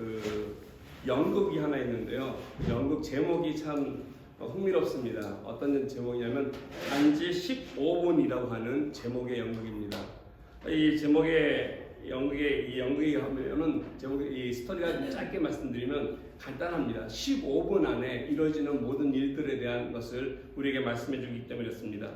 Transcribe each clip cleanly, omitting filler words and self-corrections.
그 연극이 하나 있는데요. 연극 제목이 참 흥미롭습니다. 어떤 제목이냐면 단지 15분이라고 하는 제목의 연극입니다. 이 제목의 연극이 하면은 이 스토리가 짧게 말씀드리면 간단합니다. 15분 안에 이루어지는 모든 일들에 대한 것을 우리에게 말씀해 주기 때문에 그렇습니다.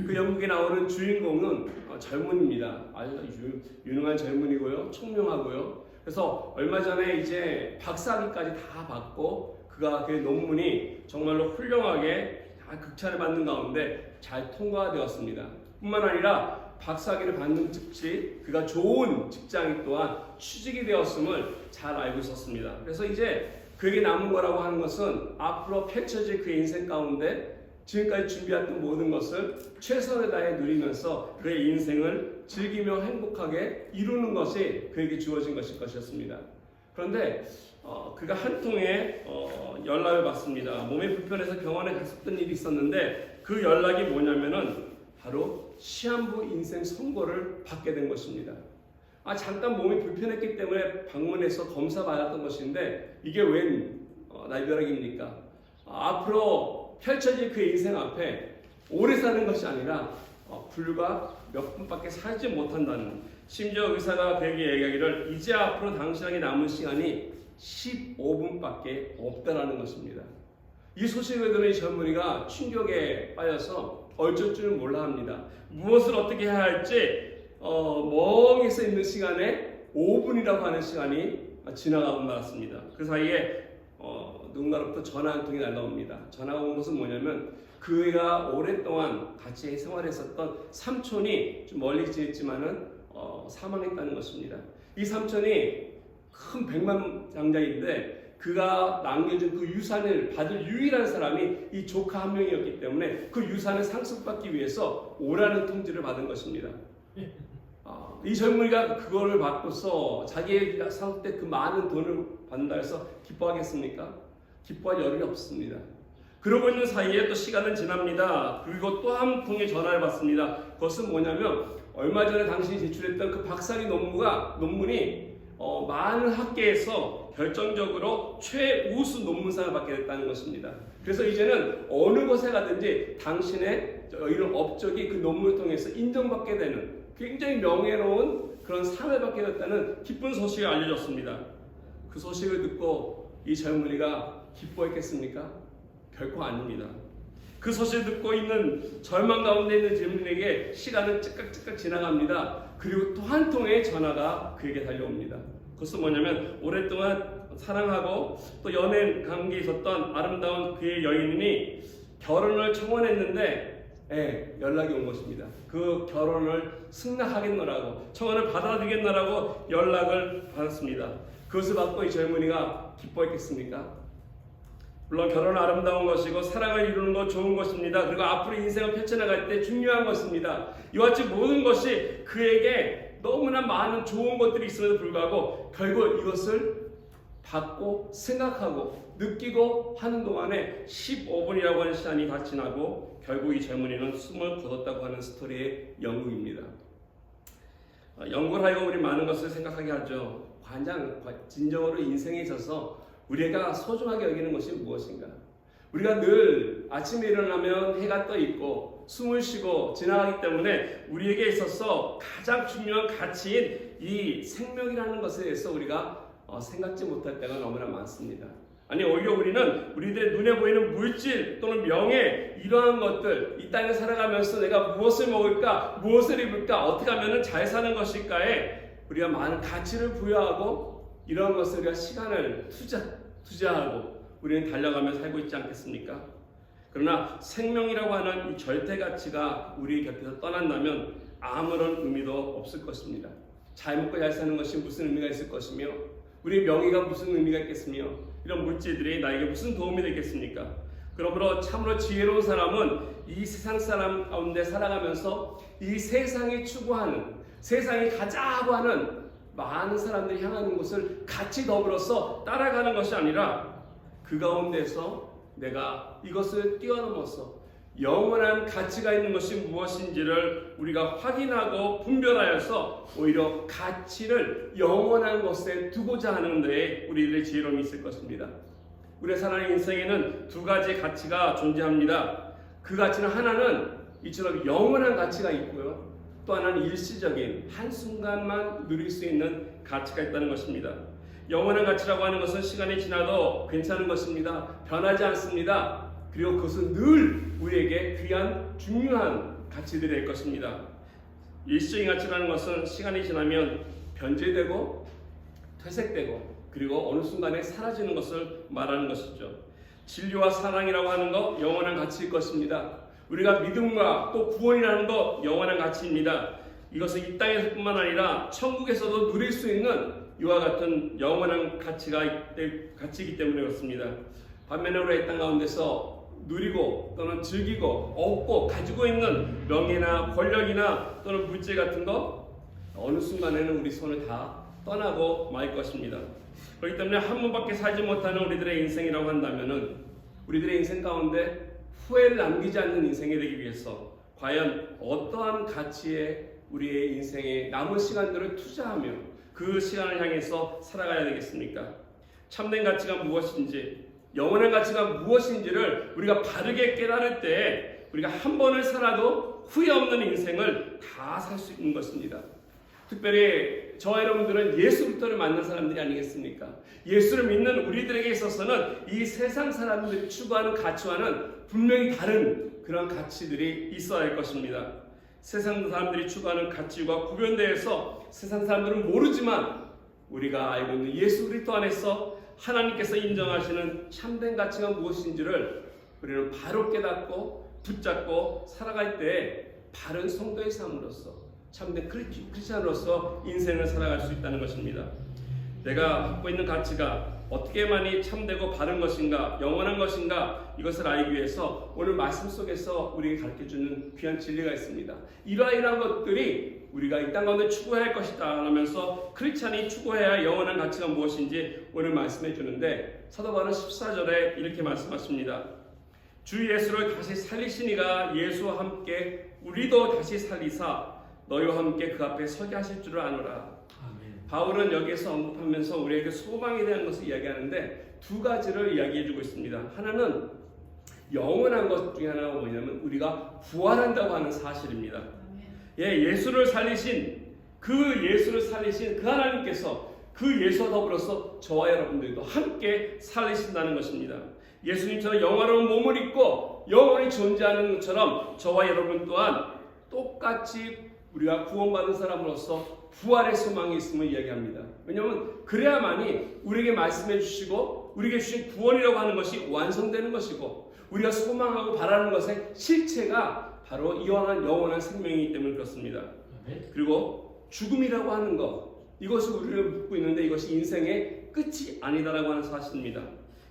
그 연극에 나오는 주인공은 젊은입니다. 아주 유능한 젊은이고요, 총명하고요. 그래서 얼마 전에 이제 박사학위까지 다 받고 그가 그 논문이 정말로 훌륭하게 다 극찬을 받는 가운데 잘 통과되었습니다. 뿐만 아니라 박사학위를 받는 즉시 그가 좋은 직장이 또한 취직이 되었음을 잘 알고 있었습니다. 그래서 이제 그에게 남은 거라고 하는 것은 앞으로 펼쳐질 그의 인생 가운데 지금까지 준비했던 모든 것을 최선을 다해 누리면서 그의 인생을 즐기며 행복하게 이루는 것이 그에게 주어진 것일 것이었습니다. 그런데 그가 한 통의 연락을 받습니다. 몸이 불편해서 병원에 갔었던 일이 있었는데 그 연락이 뭐냐면은 바로 시한부 인생 선고를 받게 된 것입니다. 잠깐 몸이 불편했기 때문에 방문해서 검사 받았던 것인데 이게 웬 날벼락입니까? 앞으로 펼쳐질 그 인생 앞에 오래 사는 것이 아니라 불과 몇 분밖에 살지 못한다는, 심지어 의사가 그에게 얘기하기를 이제 앞으로 당신에게 남은 시간이 15분밖에 없다라는 것입니다. 이 소식을 들은 이 젊은이가 충격에 빠져서 어쩔 줄은 몰라 합니다. 무엇을 어떻게 해야 할지 멍해 서 있는 시간에 5분이라고 하는 시간이 지나가고 말았습니다. 그 사이에 누군가로부터 전화 한 통이 날라옵니다. 전화가 온 것은 뭐냐면 그가 오랫동안 같이 생활했었던 삼촌이 좀 멀리 지냈지만은 사망했다는 것입니다. 이 삼촌이 큰 백만장자인데 그가 남겨준 그 유산을 받을 유일한 사람이 이 조카 한 명이었기 때문에 그 유산을 상속받기 위해서 오라는 통지를 받은 것입니다. 이 젊은이가 그거를 받고서 자기의 사업 때 그 많은 돈을 받는다 해서 기뻐하겠습니까? 기뻐할 여력이 없습니다. 그러고 있는 사이에 또 시간은 지납니다. 그리고 또 한 통의 전화를 받습니다. 그것은 뭐냐면 얼마 전에 당신이 제출했던 그 박사학위 논문이 많은 학계에서 결정적으로 최우수 논문상을 받게 됐다는 것입니다. 그래서 이제는 어느 곳에 가든지 당신의 이런 업적이 그 논문을 통해서 인정받게 되는 굉장히 명예로운 그런 상을 받게 됐다는 기쁜 소식이 알려졌습니다. 그 소식을 듣고 이 젊은이가 기뻐했겠습니까? 결코 아닙니다. 그 소식을 듣고 있는 절망 가운데 있는 젊은이에게 시간은 찌깍찌깍 지나갑니다. 그리고 또 한 통의 전화가 그에게 달려옵니다. 그것은 뭐냐면 오랫동안 사랑하고 또 연애 관계에 있었던 아름다운 그의 여인이 결혼을 청원했는데 연락이 온 것입니다. 그 결혼을 승낙하겠노라고, 청원을 받아들이겠노라고 연락을 받았습니다. 그것을 받고 이 젊은이가 기뻐했겠습니까? 물론 결혼은 아름다운 것이고 사랑을 이루는 것 좋은 것입니다. 그리고 앞으로 인생을 펼쳐나갈 때 중요한 것입니다. 이와 같이 모든 것이 그에게 너무나 많은 좋은 것들이 있음에도 불구하고 결국 이것을 받고 생각하고 느끼고 하는 동안에 15분이라고 하는 시간이 다 지나고 결국 이 젊은이는 숨을 거뒀다고 하는 스토리의 연극입니다. 연극을 하여 우리 많은 것을 생각하게 하죠. 진정으로 인생에 있어서 우리가 소중하게 여기는 것이 무엇인가? 우리가 늘 아침에 일어나면 해가 떠 있고 숨을 쉬고 지나가기 때문에 우리에게 있어서 가장 중요한 가치인 이 생명이라는 것에 대해서 우리가 생각지 못할 때가 너무나 많습니다. 아니 오히려 우리는 우리들의 눈에 보이는 물질 또는 명예 이러한 것들, 이 땅에 살아가면서 내가 무엇을 먹을까, 무엇을 입을까, 어떻게 하면 잘 사는 것일까에 우리가 많은 가치를 부여하고 이러한 것을 우리가 시간을 투자하고 우리는 달려가며 살고 있지 않겠습니까? 그러나 생명이라고 하는 이 절대 가치가 우리 곁에서 떠난다면 아무런 의미도 없을 것입니다. 잘 먹고 잘 사는 것이 무슨 의미가 있을 것이며 우리의 명예가 무슨 의미가 있겠으며 이런 물질들이 나에게 무슨 도움이 되겠습니까? 그러므로 참으로 지혜로운 사람은 이 세상 사람 가운데 살아가면서 이 세상이 추구하는, 세상이 가자고 하는 많은 사람들이 향하는 곳을 같이 더불어서 따라가는 것이 아니라 그 가운데서 내가 이것을 뛰어넘어서 영원한 가치가 있는 것이 무엇인지를 우리가 확인하고 분별하여서 오히려 가치를 영원한 것에 두고자 하는 데에 우리들의 지혜로움이 있을 것입니다. 우리의 살아가는 인생에는 두 가지의 가치가 존재합니다. 그 가치는 하나는 이처럼 영원한 가치가 있고요. 또 하나는 일시적인 한순간만 누릴 수 있는 가치가 있다는 것입니다. 영원한 가치라고 하는 것은 시간이 지나도 괜찮은 것입니다. 변하지 않습니다. 그리고 그것은 늘 우리에게 귀한 중요한 가치들일 것입니다. 일시적인 가치라는 것은 시간이 지나면 변질되고 퇴색되고 그리고 어느 순간에 사라지는 것을 말하는 것이죠. 진리와 사랑이라고 하는 것 영원한 가치일 것입니다. 우리가 믿음과 또 구원이라는 것 영원한 가치입니다. 이것은 이 땅에서뿐만 아니라 천국에서도 누릴 수 있는 이와 같은 영원한 가치이기 때문에 그렇습니다. 반면에 우리가 이 땅 가운데서 누리고 또는 즐기고 얻고 가지고 있는 명예나 권력이나 또는 물질 같은 거 어느 순간에는 우리 손을 다 떠나고 말 것입니다. 그렇기 때문에 한 번밖에 살지 못하는 우리들의 인생이라고 한다면은 우리들의 인생 가운데 후회를 남기지 않는 인생이 되기 위해서 과연 어떠한 가치에 우리의 인생에 남은 시간들을 투자하며 그 시간을 향해서 살아가야 되겠습니까? 참된 가치가 무엇인지 영원한 가치가 무엇인지를 우리가 바르게 깨달을 때 우리가 한 번을 살아도 후회 없는 인생을 다 살 수 있는 것입니다. 특별히 저와 여러분들은 예수부터를 만난 사람들이 아니겠습니까? 예수를 믿는 우리들에게 있어서는 이 세상 사람들이 추구하는 가치와는 분명히 다른 그런 가치들이 있어야 할 것입니다. 세상 사람들이 추구하는 가치와 구별되어서 세상 사람들은 모르지만 우리가 알고 있는 예수 그리스도 안에서 하나님께서 인정하시는 참된 가치가 무엇인지를 우리는 바로 깨닫고 붙잡고 살아갈 때 바른 성도의 삶으로서 참된 크리스찬으로서 인생을 살아갈 수 있다는 것입니다. 내가 갖고 있는 가치가 어떻게만이 참되고 바른 것인가 영원한 것인가 이것을 알기 위해서 오늘 말씀 속에서 우리에게 가르쳐주는 귀한 진리가 있습니다. 이러한 것들이 우리가 이 땅 가운데 추구해야 할 것이다 하면서 크리스찬이 추구해야 할 영원한 가치가 무엇인지 오늘 말씀해 주는데 사도 바울은 14절에 이렇게 말씀하십니다. 주 예수를 다시 살리시니가 예수와 함께 우리도 다시 살리사 너희와 함께 그 앞에 서게 하실 줄을 아노라. 바울은 여기에서 언급하면서 우리에게 소망에 대한 것을 이야기하는데 두 가지를 이야기해주고 있습니다. 하나는 영원한 것 중에 하나가 뭐냐면 우리가 부활한다고 하는 사실입니다. 예수를 살리신 그 하나님께서 그 예수와 더불어서 저와 여러분들도 함께 살리신다는 것입니다. 예수님처럼 영화로운 몸을 입고 영원히 존재하는 것처럼 저와 여러분 또한 똑같이 우리가 구원받은 사람으로서 부활의 소망이 있음을 이야기합니다. 왜냐하면 그래야만이 우리에게 말씀해 주시고 우리에게 주신 구원이라고 하는 것이 완성되는 것이고 우리가 소망하고 바라는 것의 실체가 바로 이러한 영원한 생명이기 때문에 그렇습니다. 그리고 죽음이라고 하는 것 이것을 우리를 묻고 있는데 이것이 인생의 끝이 아니다라고 하는 사실입니다.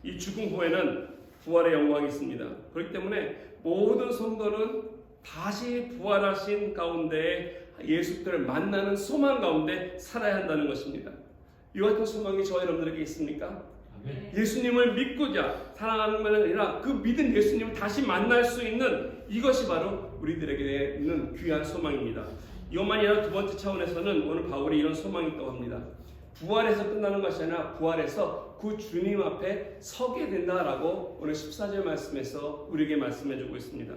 이 죽음 후에는 부활의 영광이 있습니다. 그렇기 때문에 모든 성도는 다시 부활하신 가운데 예수님을 만나는 소망 가운데 살아야 한다는 것입니다. 이 같은 소망이 저와 여러분들에게 있습니까? 예수님을 믿고자 사랑하는 것이 아니라 그 믿은 예수님을 다시 만날 수 있는 이것이 바로 우리들에게 있는 귀한 소망입니다. 이것만이 아니라 두 번째 차원에서는 오늘 바울이 이런 소망이 있다고 합니다. 부활에서 끝나는 것이 아니라 부활해서 그 주님 앞에 서게 된다라고 오늘 14절 말씀에서 우리에게 말씀해주고 있습니다.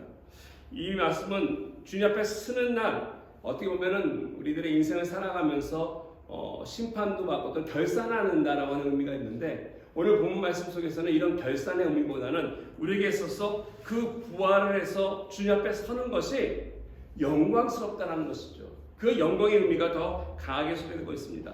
이 말씀은 주님 앞에 서는 날 어떻게 보면은 우리들의 인생을 살아가면서 심판도 받고 또 결산하는다라고 하는 의미가 있는데 오늘 본문 말씀 속에서는 이런 결산의 의미보다는 우리에게 있어서 그 부활을 해서 주님 앞에 서는 것이 영광스럽다는 것이죠. 그 영광의 의미가 더 강하게 소개되고 있습니다.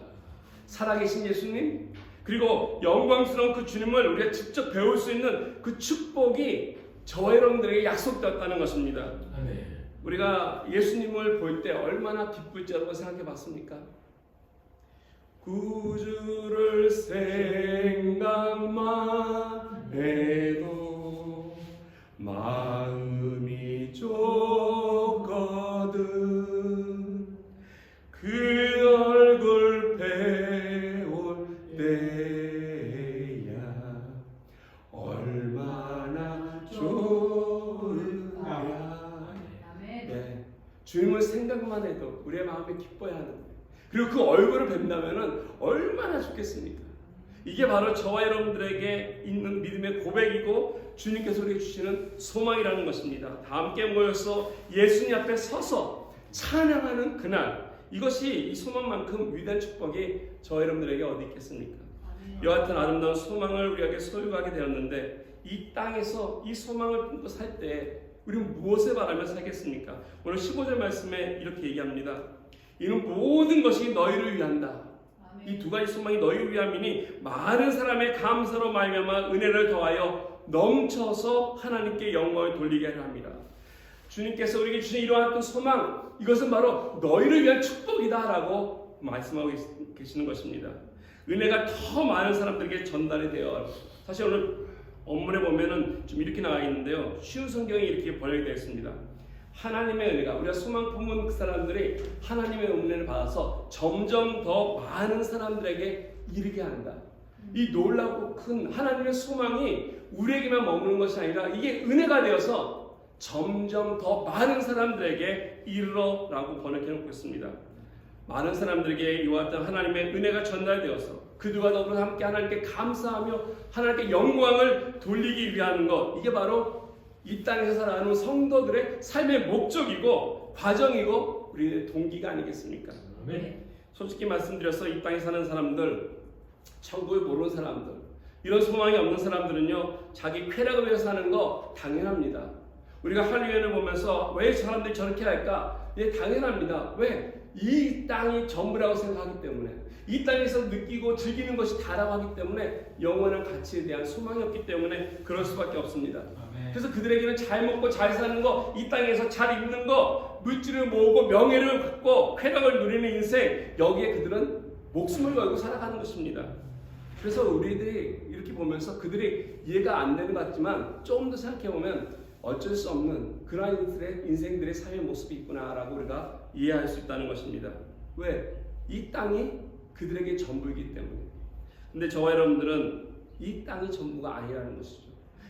살아계신 예수님 그리고 영광스러운 그 주님을 우리가 직접 배울 수 있는 그 축복이 저와 여러분들에게 약속되었다는 것입니다. 아멘. 우리가 예수님을 볼 때 얼마나 기쁠지 여러분 생각해 봤습니까? 구주를 생각만 해도 마음이 좁거든 그 얼굴 배울 때야 얼마나 좋으랴 그리고 그 얼굴을 뵌다면 얼마나 좋겠습니까? 이게 바로 저와 여러분들에게 있는 믿음의 고백이고 주님께서 우리에게 주시는 소망이라는 것입니다. 다 함께 모여서 예수님 앞에 서서 찬양하는 그날, 이것이 이 소망만큼 위대한 축복이 저와 여러분들에게 어디 있겠습니까? 이와 같은 아름다운 소망을 우리에게 소유하게 되었는데 이 땅에서 이 소망을 품고 살 때 우리는 무엇을 바라며 살겠습니까? 오늘 15절 말씀에 이렇게 얘기합니다. 이는 모든 것이 너희를 위한다. 이 두 가지 소망이 너희를 위함이니 많은 사람의 감사로 말미암아 은혜를 더하여 넘쳐서 하나님께 영광을 돌리게 하려 합니다. 주님께서 우리에게 주신 이러한 어떤 소망, 이것은 바로 너희를 위한 축복이다라고 말씀하고 계시는 것입니다. 은혜가 더 많은 사람들에게 전달이 되어, 사실 오늘 본문에 보면은 좀 이렇게 나와 있는데요. 쉬운 성경이 이렇게 번역이 되어 있습니다. 하나님의 은혜가, 우리가 소망 품은 그 사람들이 하나님의 은혜를 받아서 점점 더 많은 사람들에게 이르게 한다. 이 놀랍고 큰 하나님의 소망이 우리에게만 머무는 것이 아니라 이게 은혜가 되어서 점점 더 많은 사람들에게 이르러라고 번역해 놓고 있습니다. 많은 사람들에게 이와 같은 하나님의 은혜가 전달되어서 그들과 더불어 함께 하나님께 감사하며 하나님께 영광을 돌리기 위한 것, 이게 바로 이 땅에서 살아가는 성도들의 삶의 목적이고 과정이고 우리의 동기가 아니겠습니까? 네. 솔직히 말씀드려서 이 땅에 사는 사람들, 천국을 모르는 사람들, 이런 소망이 없는 사람들은요, 자기 쾌락을 위해서 사는 거 당연합니다. 우리가 할리우드를 보면서 왜 사람들이 저렇게 할까? 예, 당연합니다. 왜? 이 땅이 전부라고 생각하기 때문에, 이 땅에서 느끼고 즐기는 것이 다라고 하기 때문에 영원한 가치에 대한 소망이 없기 때문에 그럴 수밖에 없습니다. 아멘. 그래서 그들에게는 잘 먹고 잘 사는 거, 이 땅에서 잘 입는 거, 물질을 모으고 명예를 갖고 쾌락을 누리는 인생, 여기에 그들은 목숨을 걸고 살아가는 것입니다. 그래서 우리들이 이렇게 보면서 그들이 이해가 안 되는 것 같지만 조금 더 생각해보면 어쩔 수 없는 그러한 인생들의 삶의 모습이 있구나라고 우리가 이해할 수 있다는 것입니다. 왜? 이 땅이 그들에게 전부이기 때문에. 근데 저와 여러분들은 이 땅이 전부가 아니라는 것이죠.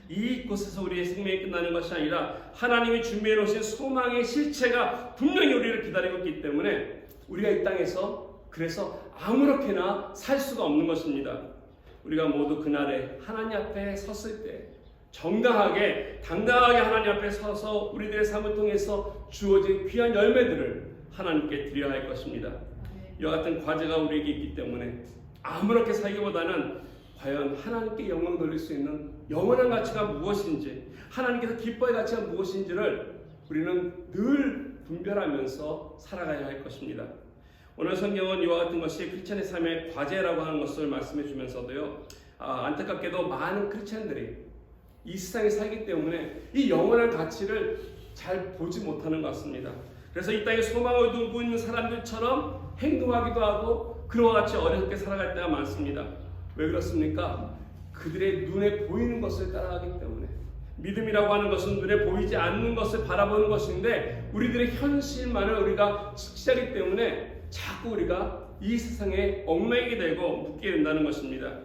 이곳에서 우리의 생명이 끝나는 것이 아니라 하나님이 준비해 놓으신 소망의 실체가 분명히 우리를 기다리고 있기 때문에 우리가 이 땅에서 그래서 아무렇게나 살 수가 없는 것입니다. 우리가 모두 그날에 하나님 앞에 섰을 때 정당하게 당당하게 하나님 앞에 서서 우리들의 삶을 통해서 주어진 귀한 열매들을 하나님께 드려야 할 것입니다. 이와 같은 과제가 우리에게 있기 때문에 아무렇게 살기보다는 과연 하나님께 영광 돌릴 수 있는 영원한 가치가 무엇인지, 하나님께서 기뻐할 가치가 무엇인지를 우리는 늘 분별하면서 살아가야 할 것입니다. 오늘 성경은 이와 같은 것이 크리스천의 삶의 과제라고 하는 것을 말씀해 주면서도요, 안타깝게도 많은 크리스천들이 이 세상에 살기 때문에 이 영원한 가치를 잘 보지 못하는 것 같습니다. 그래서 이 땅에 소망을 두고 있는 사람들처럼 행동하기도 하고 그와 같이 어렵게 살아갈 때가 많습니다. 왜 그렇습니까? 그들의 눈에 보이는 것을 따라가기 때문에. 믿음이라고 하는 것은 눈에 보이지 않는 것을 바라보는 것인데 우리들의 현실만을 우리가 측시하기 때문에 자꾸 우리가 이 세상에 얽매이게 되고 묶게 된다는 것입니다.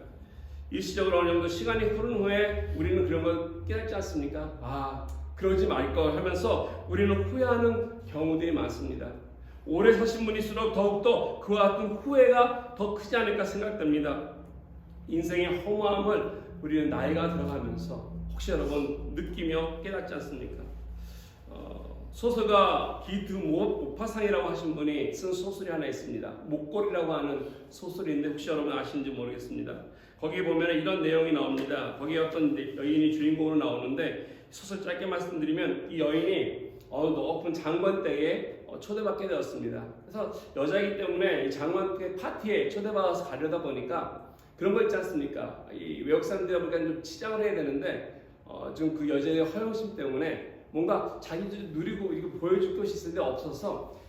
일시적으로 어느 정도 시간이 흐른 후에 우리는 그런 걸 깨닫지 않습니까? 그러지 말걸 하면서 우리는 후회하는 경우들이 많습니다. 오래 사신 분일수록 더욱더 그와 같은 후회가 더 크지 않을까 생각됩니다. 인생의 허무함을 우리는 나이가 들어가면서 혹시 여러분 느끼며 깨닫지 않습니까? 소설가 기트 모파상이라고 하신 분이 쓴 소설이 하나 있습니다. 목걸이라고 하는 소설인데 혹시 여러분 아시는지 모르겠습니다. 거기에 보면 이런 내용이 나옵니다. 거기에 어떤 여인이 주인공으로 나오는데 소설 짧게 말씀드리면 이 여인이 높은 장관댁에 초대받게 되었습니다. 그래서 여자이기 때문에 장관댁 파티에 초대받아서 가려다 보니까 그런 거 있지 않습니까? 이 외국 사람들이다 보니까 좀 치장을 해야 되는데 좀 그 여자의 허영심 때문에 뭔가 자기도 누리고 이거 보여줄 것이 있는데 없어서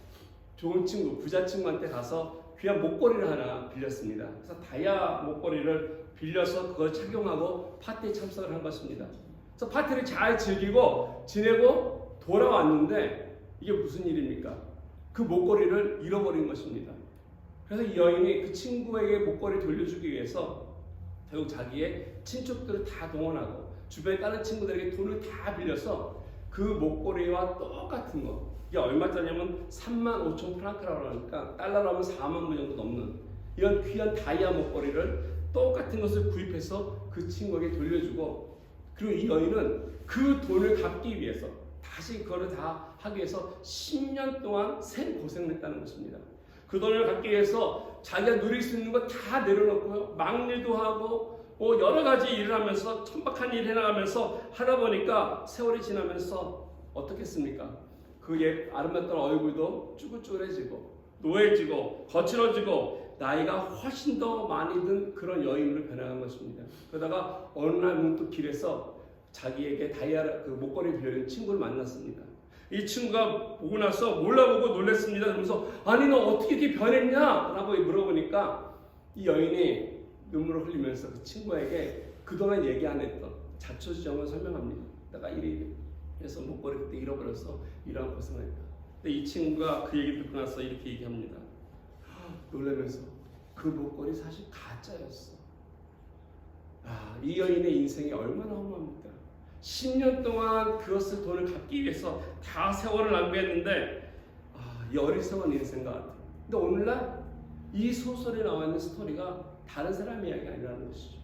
좋은 친구, 부자 친구한테 가서 귀한 목걸이를 하나 빌렸습니다. 그래서 다이아 목걸이를 빌려서 그걸 착용하고 파티에 참석을 한 것입니다. 그래서 파티를 잘 즐기고 지내고 돌아왔는데 이게 무슨 일입니까? 그 목걸이를 잃어버린 것입니다. 그래서 이 여인이 그 친구에게 목걸이를 돌려주기 위해서 결국 자기의 친척들을 다 동원하고 주변의 다른 친구들에게 돈을 다 빌려서 그 목걸이와 똑같은 거. 이게 얼마짜리냐면 35,000프랑크라고 하니까 달러로 하면 4만 불 정도 넘는 이런 귀한 다이아 목걸이를 똑같은 것을 구입해서 그 친구에게 돌려주고, 그리고 이 여인은 그 돈을 갚기 위해서 다시 그거를 다 하기 위해서 10년 동안 생고생을 했다는 것입니다. 그 돈을 갚기 위해서 자기가 누릴 수 있는 거 다 내려놓고요, 막일도 하고 여러 가지 일을 하면서 천박한 일을 해나가면서 하다 보니까 세월이 지나면서 어떻겠습니까? 그의 아름답던 얼굴도 쭈글쭈글해지고 노해지고 거칠어지고 나이가 훨씬 더 많이 든 그런 여인으로 변해간 것입니다. 그러다가 어느 날 문득 길에서 자기에게 다이아 그 목걸이 빌려준 친구를 만났습니다. 이 친구가 보고 나서 몰라보고 놀랐습니다. 그러면서 아니 너 어떻게 이렇게 변했냐? 라고 물어보니까 이 여인이 눈물을 흘리면서 그 친구에게 그동안 얘기 안 했던 자초지종을 설명합니다. 내가 이래 해서 목걸이 그때 잃어버려서 이런 고생을 했다. 근데 이 친구가 그 얘기 듣고 나서 이렇게 얘기합니다. 놀라면서 그 목걸이 사실 가짜였어. 이 여인의 인생이 얼마나 허무합니까? 10년 동안 그것을 돈을 갚기 위해서 다 세월을 낭비했는데 이 어리석은 인생 같아. 근데 오늘날 이 소설에 나와 있는 스토리가 다른 사람의 이야기가 아니라는 것이죠.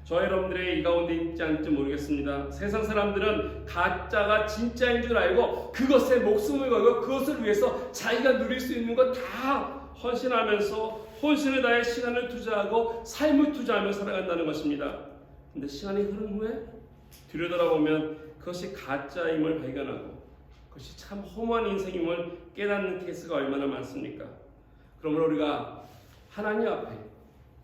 저 여러분들의 이 가운데 있지 않을지 모르겠습니다. 세상 사람들은 가짜가 진짜인 줄 알고 그것에 목숨을 걸고 그것을 위해서 자기가 누릴 수 있는 것 다 헌신하면서 혼신을 다해 시간을 투자하고 삶을 투자하며 살아간다는 것입니다. 근데 시간이 흐른 후에 들여다보면 그것이 가짜임을 발견하고 그것이 참 허무한 인생임을 깨닫는 케이스가 얼마나 많습니까? 그러므로 우리가 하나님 앞에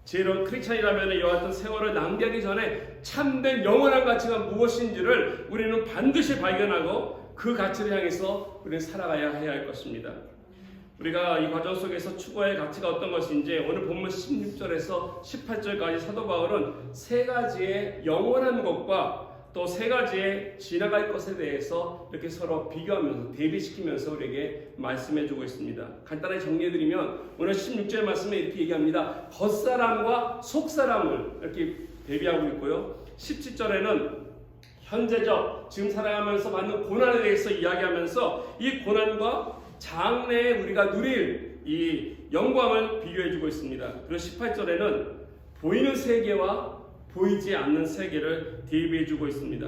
제이런 크리스찬이라면 이와 같은 세월을 낭비하기 전에 참된 영원한 가치가 무엇인지를 우리는 반드시 발견하고 그 가치를 향해서 우리는 살아가야 해야 할 것입니다. 우리가 이 과정 속에서 추구할 가치가 어떤 것인지 오늘 본문 16절에서 18절까지 사도 바울은 세 가지의 영원한 것과 또 세 가지의 지나갈 것에 대해서 이렇게 서로 비교하면서 대비시키면서 우리에게 말씀해주고 있습니다. 간단하게 정리해드리면 오늘 16절 말씀에 이렇게 얘기합니다. 겉사람과 속사람을 이렇게 대비하고 있고요. 17절에는 현재적 지금 살아가면서 받는 고난에 대해서 이야기하면서 이 고난과 장래에 우리가 누릴 이 영광을 비교해주고 있습니다. 그리고 18절에는 보이는 세계와 보이지 않는 세계를 대비해주고 있습니다.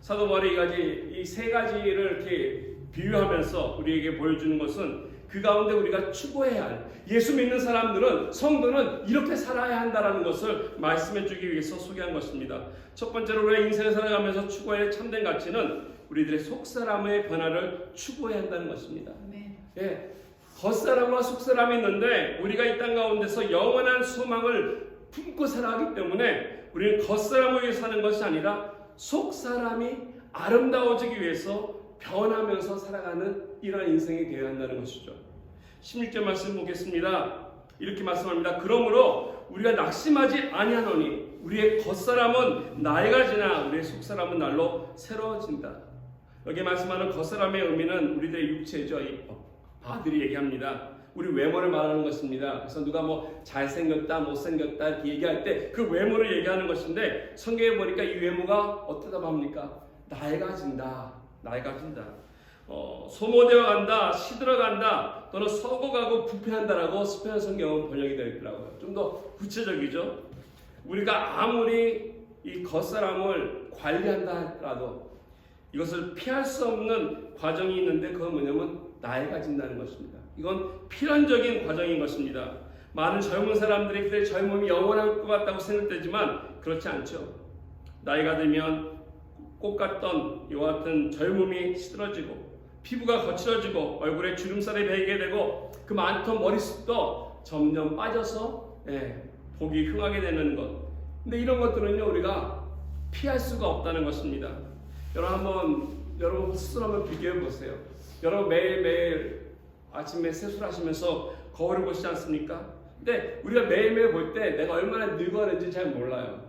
사도 바울이 이 세 가지를 이렇게 비유하면서 우리에게 보여주는 것은 그 가운데 우리가 추구해야 할 예수 믿는 사람들은 성도는 이렇게 살아야 한다는 것을 말씀해주기 위해서 소개한 것입니다. 첫 번째로 우리의 인생을 살아가면서 추구해야 할 참된 가치는 우리들의 속사람의 변화를 추구해야 한다는 것입니다. 예, 겉사람과 속사람이 있는데 우리가 이 땅 가운데서 영원한 소망을 품고 살아가기 때문에 우리는 겉사람을 위해 사는 것이 아니라 속사람이 아름다워지기 위해서 변하면서 살아가는 이러한 인생이 되어야 한다는 것이죠. 16절 말씀 보겠습니다. 이렇게 말씀합니다. 그러므로 우리가 낙심하지 아니하노니 우리의 겉사람은 나이가 지나 우리의 속사람은 날로 새로워진다. 여기 말씀하는 겉사람의 의미는 우리들의 육체죠. 이 바들이 얘기합니다. 우리 외모를 말하는 것입니다. 그래서 누가 뭐 잘생겼다 못생겼다 이렇게 얘기할 때 그 외모를 얘기하는 것인데 성경에 보니까 이 외모가 어떠다 합니까? 낡아진다. 소모되어 간다, 시들어간다, 또는 썩어가고 부패한다라고 시편 성경은 번역이 되어 있더라고요. 좀 더 구체적이죠. 우리가 아무리 이 겉사람을 관리한다 하더라도 이것을 피할 수 없는 과정이 있는데 그건 뭐냐면 낡아진다는 것입니다. 이건 필연적인 과정인 것입니다. 많은 젊은 사람들이 그들의 젊음이 영원할 것 같다고 생각되지만 그렇지 않죠. 나이가 들면 꽃 같던 이와 같은 젊음이 시들어지고 피부가 거칠어지고 얼굴에 주름살이 배이게 되고 그 많던 머리숱도 점점 빠져서 보기 흉하게 되는 것. 근데 이런 것들은요 우리가 피할 수가 없다는 것입니다. 여러분 스스로 한번 비교해 보세요. 여러분 매일매일 아침에 세수하시면서 거울을 보시지 않습니까? 근데 우리가 매일매일 볼 때 내가 얼마나 늙었는지 잘 몰라요.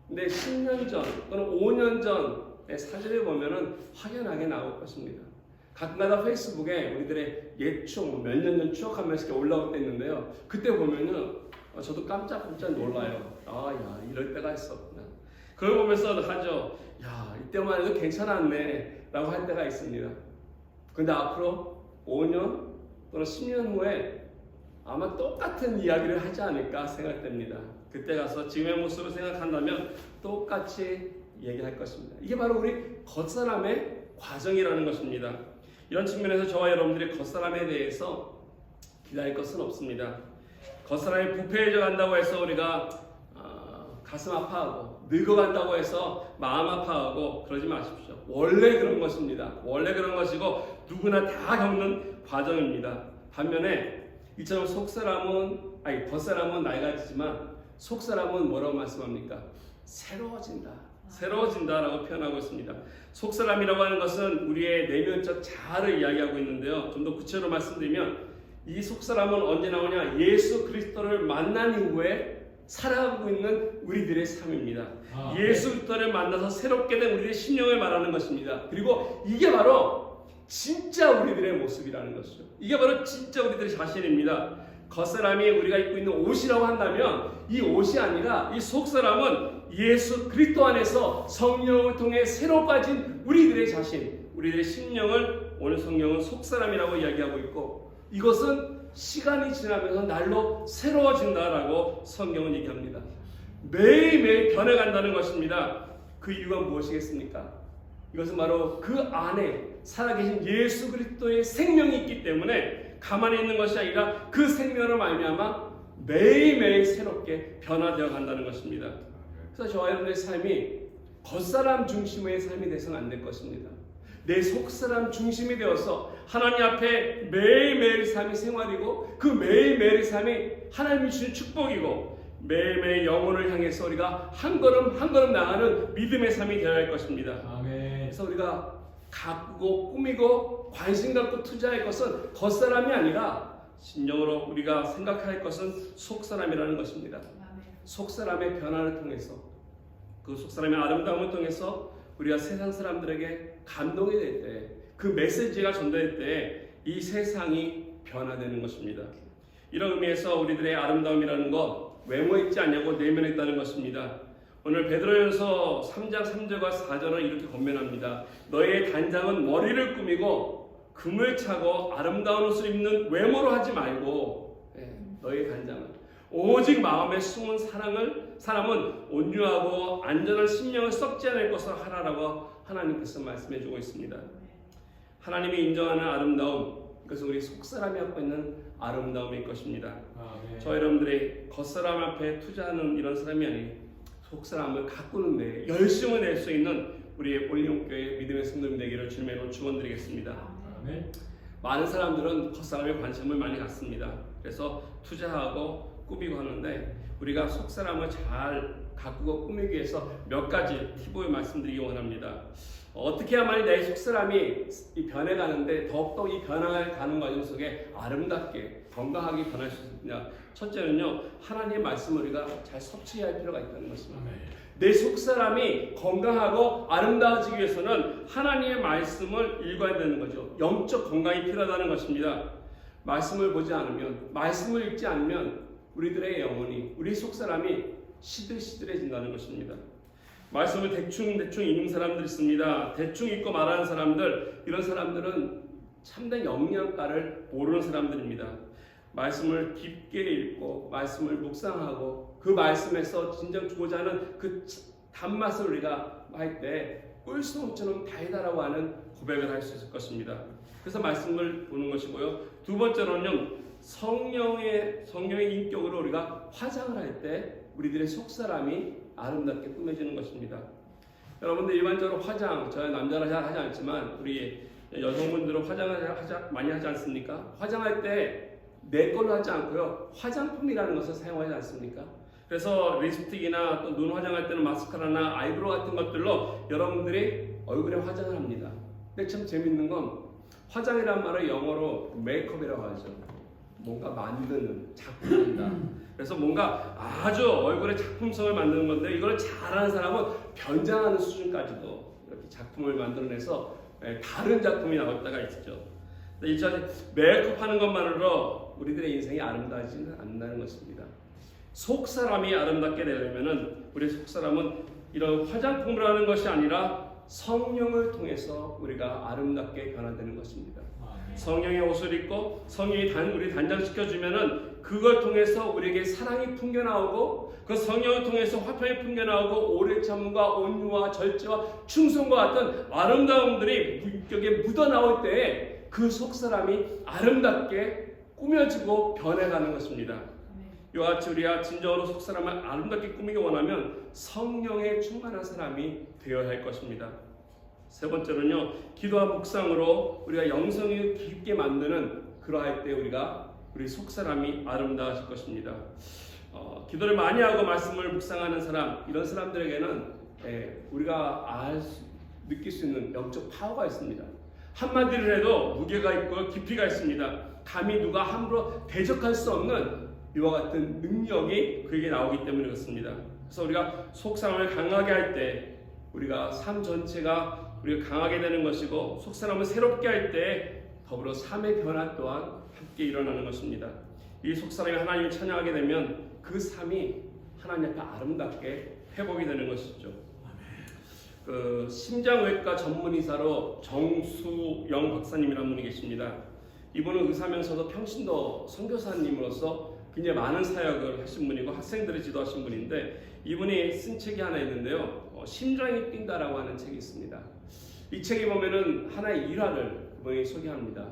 근데 10년 전 또는 5년 전의 사진을 보면은 확연하게 나올 것입니다. 가끔가다 페이스북에 우리들의 옛 추억, 몇 년 전 추억하면서 이렇게 올라올 때 있는데요. 그때 보면은 저도 깜짝깜짝 놀라요. 이럴 때가 있었구나. 그걸 보면서 하죠. 야, 이때만 해도 괜찮았네. 라고 할 때가 있습니다. 근데 앞으로 5년 또는 10년 후에 아마 똑같은 이야기를 하지 않을까 생각됩니다. 그때 가서 지금의 모습을 생각한다면 똑같이 얘기할 것입니다. 이게 바로 우리 겉사람의 과정이라는 것입니다. 이런 측면에서 저와 여러분들이 겉사람에 대해서 기다릴 것은 없습니다. 겉사람이 부패해져 간다고 해서 우리가 가슴 아파하고 늙어간다고 해서 마음 아파하고 그러지 마십시오. 원래 그런 것입니다. 원래 그런 것이고 누구나 다 겪는 과정입니다. 반면에 이처럼 겉사람은 나이가 지지만 속사람은 뭐라고 말씀합니까? 새로워진다라고 표현하고 있습니다. 속사람이라고 하는 것은 우리의 내면적 자아를 이야기하고 있는데요. 좀 더 구체적으로 말씀드리면 이 속사람은 언제 나오냐? 예수 그리스도를 만난 이후에 살아가고 있는 우리들의 삶입니다. 예수 그리스도를 만나서 새롭게 된 우리의 심령을 말하는 것입니다. 그리고 이게 바로 진짜 우리들의 모습이라는 것이죠. 이게 바로 진짜 우리들의 자신입니다. 겉사람이 우리가 입고 있는 옷이라고 한다면 이 옷이 아니라 이 속사람은 예수 그리스도 안에서 성령을 통해 새로 빠진 우리들의 자신, 우리들의 심령을 오늘 성경은 속사람이라고 이야기하고 있고, 이것은 시간이 지나면서 날로 새로워진다라고 성경은 얘기합니다. 매일매일 변해간다는 것입니다. 그 이유가 무엇이겠습니까? 이것은 바로 그 안에 살아계신 예수 그리스도의 생명이 있기 때문에 가만히 있는 것이 아니라 그 생명으로 말미암아 매일매일 새롭게 변화되어 간다는 것입니다. 그래서 저와 여러분의 삶이 겉사람 중심의 삶이 되서는 안 될 것입니다. 내 속사람 중심이 되어서 하나님 앞에 매일매일 삶이 생활이고, 그 매일매일 삶이 하나님이 주신 축복이고, 매일매일 영혼을 향해서 우리가 한 걸음 한 걸음 나가는 믿음의 삶이 되어야 할 것입니다. 아멘. 그래서 우리가 가꾸고 꾸미고 관심 갖고 투자할 것은 겉사람이 아니라 진정으로 우리가 생각할 것은 속사람이라는 것입니다. 속사람의 변화를 통해서, 그 속사람의 아름다움을 통해서 우리가 세상 사람들에게 감동이 될 때, 그 메시지가 전달될 때 이 세상이 변화되는 것입니다. 이런 의미에서 우리들의 아름다움이라는 것, 외모에 있지 않냐고 내면에 있다는 것입니다. 오늘 베드로전서 3장 3절과 4절은 이렇게 권면합니다. 너의 단장은 머리를 꾸미고 금을 차고 아름다운 옷을 입는 외모로 하지 말고, 너의 단장은 오직 마음에 숨은 사람은 온유하고 안전한 심령을 썩지 않을 것을 하라라고 하나님께서 말씀해주고 있습니다. 하나님이 인정하는 아름다움, 그것은 우리 속사람이 갖고 있는 아름다움일 것입니다. 저 여러분들이 겉사람 앞에 투자하는 이런 사람이 아니, 속사람을 가꾸는데 열심을 낼 수 있는 우리의 올림교회 믿음의 성도님 되기를 주님의 이름으로 축원드리겠습니다. 많은 사람들은 겉사람에 관심을 많이 갖습니다. 그래서 투자하고 꾸미고 하는데, 우리가 속사람을 잘 가꾸고 꾸미기 위해서 몇 가지 팁을 말씀드리기 원합니다. 어떻게 해야만이 내 속사람이 변해가는데 더욱더 이 변화가는 과정 속에 아름답게 건강하게 변할 수 있느냐? 첫째는요, 하나님의 말씀을 우리가 잘 섭취해야 할 필요가 있다는 것입니다. 내 속사람이 건강하고 아름다워지기 위해서는 하나님의 말씀을 읽어야 되는 거죠. 영적 건강이 필요하다는 것입니다. 말씀을 보지 않으면, 말씀을 읽지 않으면 우리들의 영혼이, 우리 속사람이 시들시들해진다는 것입니다. 말씀을 대충 읽는 사람들 있습니다. 대충 읽고 말하는 사람들, 이런 사람들은 참된 영양가를 모르는 사람들입니다. 말씀을 깊게 읽고 말씀을 묵상하고 그 말씀에서 진정 주고자 하는 그 단맛을 우리가 할 때 꿀송처럼 달달하고 하는 고백을 할 수 있을 것입니다. 그래서 말씀을 보는 것이고요. 두 번째로는 성령의 인격으로 우리가 화장을 할 때 우리들의 속사람이 아름답게 꾸며지는 것입니다. 여러분들 일반적으로 화장, 저희 남자는 잘 하지 않지만 우리 여성분들은 화장을 많이 하지 않습니까? 화장할 때 내 걸로 하지 않고요, 화장품이라는 것을 사용하지 않습니까? 그래서 립스틱이나 또 눈 화장할 때는 마스카라나 아이브로우 같은 것들로 여러분들이 얼굴에 화장을 합니다. 근데 참 재밌는 건 화장이란 말을 영어로 메이크업이라고 하죠. 뭔가 만드는, 작품한다. 그래서 뭔가 아주 얼굴에 작품성을 만드는 건데, 이걸 잘하는 사람은 변장하는 수준까지도 이렇게 작품을 만들어내서 다른 작품이 나올 때가 있죠. 이 메이크업 하는 것만으로 우리들의 인생이 아름다워지는 않는다는 것입니다. 속사람이 아름답게 되려면은 우리 속사람은 이런 화장품을 하는 것이 아니라 성령을 통해서 우리가 아름답게 변화되는 것입니다. 성령의 옷을 입고 성령이 우리 단장시켜주면은 그걸 통해서 우리에게 사랑이 풍겨나오고 그 성령을 통해서 화평이 풍겨나오고 오래 참음과 온유와 절제와 충성과 같은 아름다움들이 여기에 묻어나올 때에 그 속사람이 아름답게 꾸며지고 변해가는 것입니다. 이와 같이 우리가 진정으로 속사람을 아름답게 꾸미기 원하면 성령에 충만한 사람이 되어야 할 것입니다. 세 번째로는요, 기도와 묵상으로 우리가 영성을 깊게 만드는 그러할 때 우리 속사람이 아름다워질 것입니다. 기도를 많이 하고 말씀을 묵상하는 사람, 이런 사람들에게는 우리가 느낄 수 있는 영적 파워가 있습니다. 한마디를 해도 무게가 있고 깊이가 있습니다. 감히 누가 함부로 대적할 수 없는 이와 같은 능력이 그에게 나오기 때문에 그렇습니다. 그래서 우리가 속사람을 강하게 할 때 우리가 삶 전체가 우리가 강하게 되는 것이고 속사람을 새롭게 할 때 더불어 삶의 변화 또한 함께 일어나는 것입니다. 이 속사람이 하나님을 찬양하게 되면 그 삶이 하나님 앞에 아름답게 회복이 되는 것이죠. 그 심장외과 전문의사로 정수영 박사님이라는 분이 계십니다. 이분은 의사면서도 평신도 선교사님으로서 굉장히 많은 사역을 하신 분이고 학생들을 지도하신 분인데 이분이 쓴 책이 하나 있는데요. 심장이 뛴다라고 하는 책이 있습니다. 이 책에 보면은 하나의 일화를 그분이 소개합니다.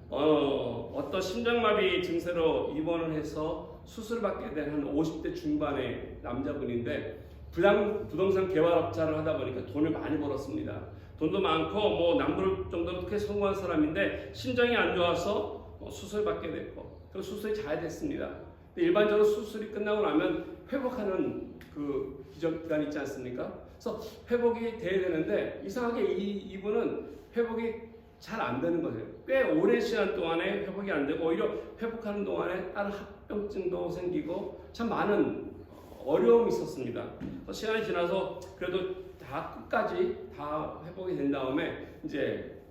어떤 심장마비 증세로 입원을 해서 수술을 받게 된 한 50대 중반의 남자분인데 부동산 개발업자를 하다 보니까 돈을 많이 벌었습니다. 돈도 많고 남부를 정도로 크게 성공한 사람인데 심장이 안 좋아서 수술 받게 됐고 그 수술이 잘 됐습니다. 일반적으로 수술이 끝나고 나면 회복하는 그 기간이 있지 않습니까? 그래서 회복이 돼야 되는데 이상하게 이분은 회복이 잘 안 되는 거예요. 꽤 오랜 시간 동안에 회복이 안 되고 오히려 회복하는 동안에 다른 합병증도 생기고 참 많은 어려움이 있었습니다. 시간이 지나서 그래도 다 끝까지 다 회복이 된 다음에 이제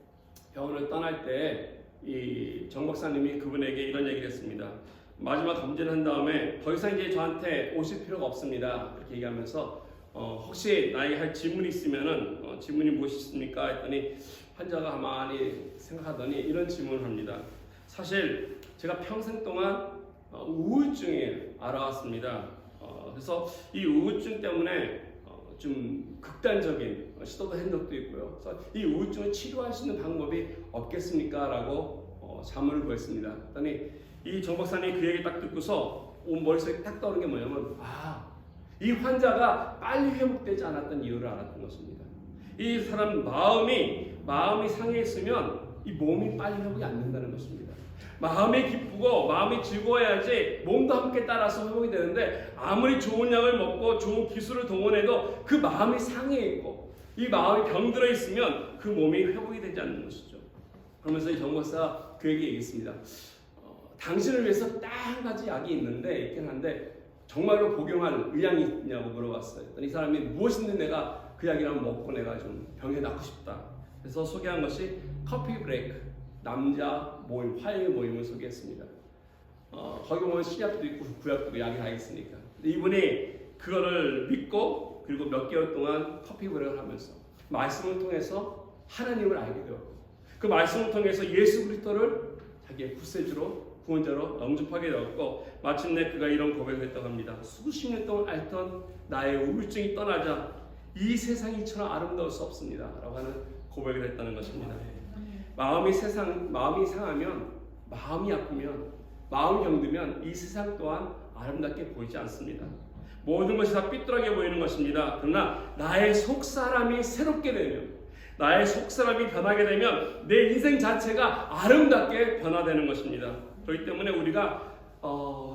병원을 떠날 때 이 정 박사님이 그분에게 이런 얘기를 했습니다. 마지막 검진을 한 다음에 더 이상 이제 저한테 오실 필요가 없습니다. 이렇게 얘기하면서 혹시 나에게 할 질문이 있으면은 질문이 무엇이십니까? 했더니 환자가 가만히 생각하더니 이런 질문을 합니다. 사실 제가 평생 동안 우울증이 알아왔습니다. 그래서 이 우울증 때문에 좀 극단적인 시도도 한 적도 있고요. 그래서 이 우울증을 치료할 수 있는 방법이 없겠습니까? 라고 자문을 구했습니다. 그랬더니 이 정 박사님이 그 얘기 딱 듣고서 머릿속에 딱 떠오른 게 뭐냐면 이 환자가 빨리 회복되지 않았던 이유를 알았던 것입니다. 이 사람 마음이 상해 있으면 이 몸이 빨리 회복이 안 된다는 것입니다. 마음이 기쁘고 마음이 즐거워야지 몸도 함께 따라서 회복이 되는데 아무리 좋은 약을 먹고 좋은 기술을 동원해도 그 마음이 상해 있고 이 마음이 병들어 있으면 그 몸이 회복이 되지 않는 것이죠. 그러면서 이 정 박사가 그에게 얘기했습니다. 당신을 위해서 딱 한 가지 약이 있긴 한데 정말로 복용할 의향이 있냐고 물어봤어요. 이 사람이 무엇인데 내가 그 약이랑 먹고 내가 좀 병에 낫고 싶다. 그래서 소개한 것이 커피 브레이크, 남자 모임, 화해 모임을 소개했습니다. 거기 보면 신약도 있고 구약도 있고 약이 다 있으니까. 이분이 그거를 믿고 그리고 몇 개월 동안 커피 브레이크를 하면서 말씀을 통해서 하나님을 알게 되었고 그 말씀을 통해서 예수 그리스도를 자기의 구세주로 구원자로 영접하게 되었고 마침내 그가 이런 고백을 했다고 합니다. 수십 년 동안 앓던 나의 우울증이 떠나자 이 세상이 이처럼 아름다울 수 없습니다. 라고 하는 고백을 했다는 것입니다. 마음이 상하면, 마음이 아프면, 마음이 병들면 이 세상 또한 아름답게 보이지 않습니다. 모든 것이 다 삐뚤하게 보이는 것입니다. 그러나 나의 속사람이 새롭게 되면, 나의 속사람이 변하게 되면 내 인생 자체가 아름답게 변화되는 것입니다. 그렇기 때문에 우리가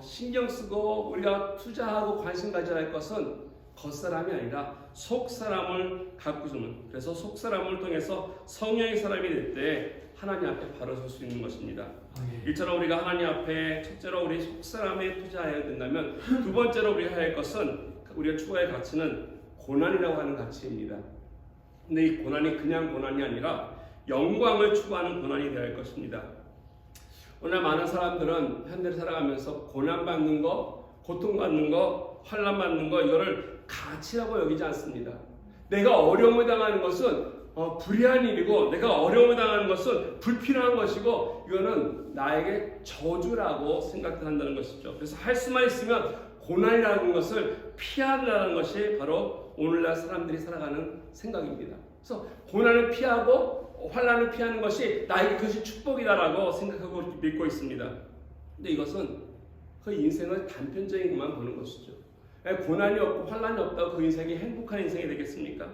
신경 쓰고 우리가 투자하고 관심 가져야 할 것은 겉사람이 아니라 속사람을 가꾸는, 그래서 속사람을 통해서 성령의 사람이 될 때 하나님 앞에 바로 설 수 있는 것입니다. 이처럼 우리가 하나님 앞에 첫째로 우리 속사람에 투자해야 된다면 두 번째로 우리가 해야 할 것은 우리가 추구할 가치는 고난이라고 하는 가치입니다. 근데 이 고난이 그냥 고난이 아니라 영광을 추구하는 고난이 되어야 할 것입니다. 오늘 많은 사람들은 현대를 살아가면서 고난받는 거, 고통받는 거, 환난받는 거 이거를 가치라고 여기지 않습니다. 내가 어려움을 당하는 것은 불의한 일이고 내가 어려움을 당하는 것은 불필요한 것이고 이거는 나에게 저주라고 생각한다는 것이죠. 그래서 할 수만 있으면 고난이라는 것을 피한다는 것이 바로 오늘날 사람들이 살아가는 생각입니다. 그래서 고난을 피하고 환난을 피하는 것이 나에게 그것이 축복이다라고 생각하고 믿고 있습니다. 근데 이것은 그 인생을 단편적인 것만 보는 것이죠. 고난이 없고 환난이 없다고 그 인생이 행복한 인생이 되겠습니까?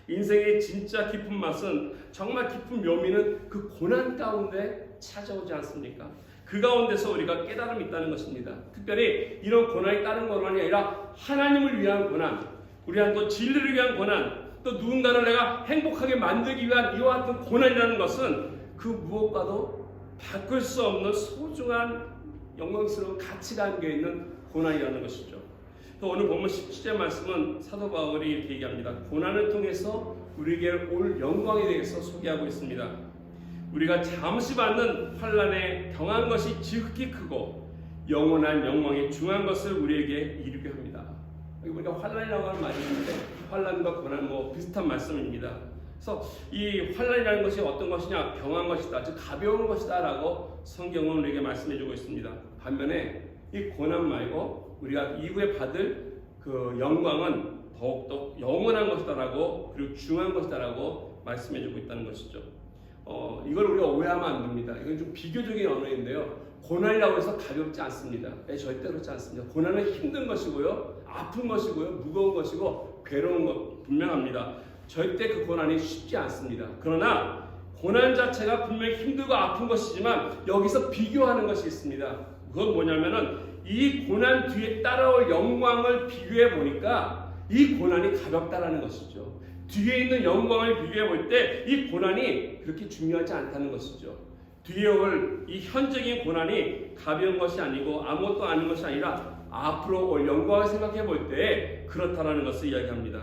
인생의 진짜 깊은 맛은 정말 깊은 묘미는 그 고난 가운데 찾아오지 않습니까? 그 가운데서 우리가 깨달음이 있다는 것입니다. 특별히 이런 고난이 다른 고난이 아니라 하나님을 위한 고난, 우리한 또 진리를 위한 고난, 또 누군가를 내가 행복하게 만들기 위한 이와 같은 고난이라는 것은 그 무엇과도 바꿀 수 없는 소중한 영광스러운 가치가 담겨있는 고난이라는 것이죠. 또 오늘 본문 17절 말씀은 사도 바울이 이렇게 얘기합니다. 고난을 통해서 우리에게 올 영광에 대해서 소개하고 있습니다. 우리가 잠시 받는 환난에 경한 것이 지극히 크고 영원한 영광에 중한 것을 우리에게 이루게 합니다. 여기 우리가 환난이라고 하는 말이 있는데 환난과 고난 비슷한 말씀입니다. 그래서 이 환난이라는 것이 어떤 것이냐? 경한 것이다, 즉 가벼운 것이다라고 성경은 우리에게 말씀해주고 있습니다. 반면에 이 고난 말고 우리가 이후에 받을 그 영광은 더욱더 영원한 것이다라고 그리고 중한 것이다라고 말씀해주고 있다는 것이죠. 이걸 우리가 오해하면 안 됩니다. 이건 좀 비교적인 언어인데요. 고난이라고 해서 가볍지 않습니다. 절대 그렇지 않습니다. 고난은 힘든 것이고요, 아픈 것이고요, 무거운 것이고 괴로운 것 분명합니다. 절대 그 고난이 쉽지 않습니다. 그러나 고난 자체가 분명히 힘들고 아픈 것이지만 여기서 비교하는 것이 있습니다. 그건 뭐냐면은 이 고난 뒤에 따라올 영광을 비교해 보니까 이 고난이 가볍다라는 것이죠. 뒤에 있는 영광을 비교해 볼 때 이 고난이 그렇게 중요하지 않다는 것이죠. 뒤에 올 이 현적인 고난이 가벼운 것이 아니고 아무것도 아닌 것이 아니라 앞으로 올 영광을 생각해 볼 때 그렇다라는 것을 이야기합니다.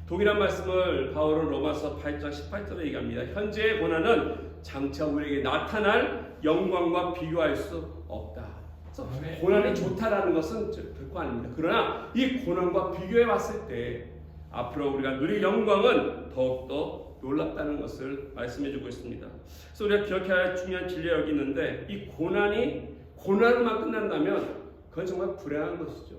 동일한 말씀을 바울은 로마서 8장 18절에 얘기합니다. 현재의 고난은 장차 우리에게 나타날 영광과 비교할 수 없다. 그래서 고난이 좋다라는 것은 결코 아닙니다. 그러나 이 고난과 비교해 봤을 때 앞으로 우리가 누릴 영광은 더욱더 놀랍다는 것을 말씀해주고 있습니다. 그래서 우리가 기억해야 할 중요한 진리가 여기 있는데 이 고난이 고난으로만 끝난다면 그건 정말 불행한 것이죠.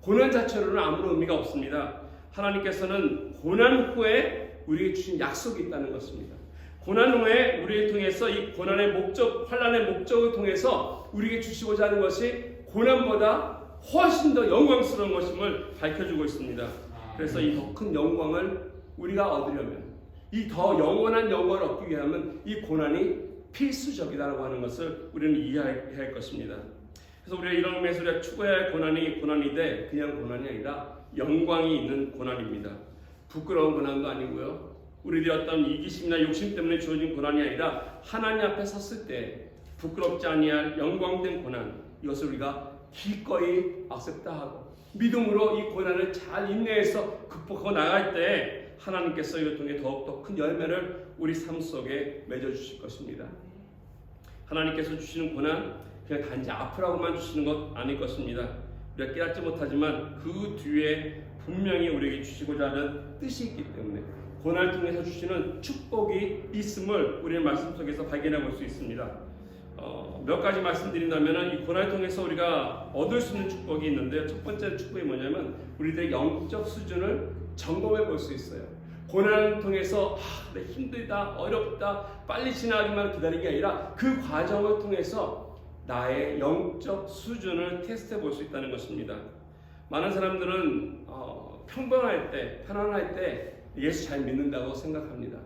고난 자체로는 아무런 의미가 없습니다. 하나님께서는 고난 후에 우리에게 주신 약속이 있다는 것입니다. 고난 후에 우리를 통해서 이 고난의 목적, 환난의 목적을 통해서 우리에게 주시고자 하는 것이 고난보다 훨씬 더 영광스러운 것임을 밝혀주고 있습니다. 그래서 이 더 큰 영광을 우리가 얻으려면, 이 더 영원한 영광을 얻기 위하면 이 고난이 필수적이다라고 하는 것을 우리는 이해해야 할 것입니다. 그래서 우리가 이런 의미에서 우리가 추구해야 할 고난이 고난인데 그냥 고난이 아니라 영광이 있는 고난입니다. 부끄러운 고난도 아니고요, 우리들의 어떤 이기심이나 욕심 때문에 주어진 고난이 아니라 하나님 앞에 섰을 때 부끄럽지 아니할 영광된 고난, 이것을 우리가 기꺼이 악셉트하고 믿음으로 이 고난을 잘 인내해서 극복하고 나갈 때 하나님께서 이를 통해 더욱더 큰 열매를 우리 삶 속에 맺어주실 것입니다. 하나님께서 주시는 고난 그냥 단지 아프라고만 주시는 것 아닐 것입니다. 우리가 깨닫지 못하지만 그 뒤에 분명히 우리에게 주시고자 하는 뜻이 있기 때문에 고난을 통해서 주시는 축복이 있음을 우리는 말씀 속에서 발견해 볼 수 있습니다. 몇 가지 말씀드린다면 이 고난을 통해서 우리가 얻을 수 있는 축복이 있는데요. 첫 번째 축복이 뭐냐면 우리들의 영적 수준을 점검해 볼 수 있어요. 고난을 통해서 힘들다, 어렵다, 빨리 지나가기만 기다리는 게 아니라 그 과정을 통해서 나의 영적 수준을 테스트해 볼 수 있다는 것입니다. 많은 사람들은 평범할 때, 편안할 때 예수 잘 믿는다고 생각합니다.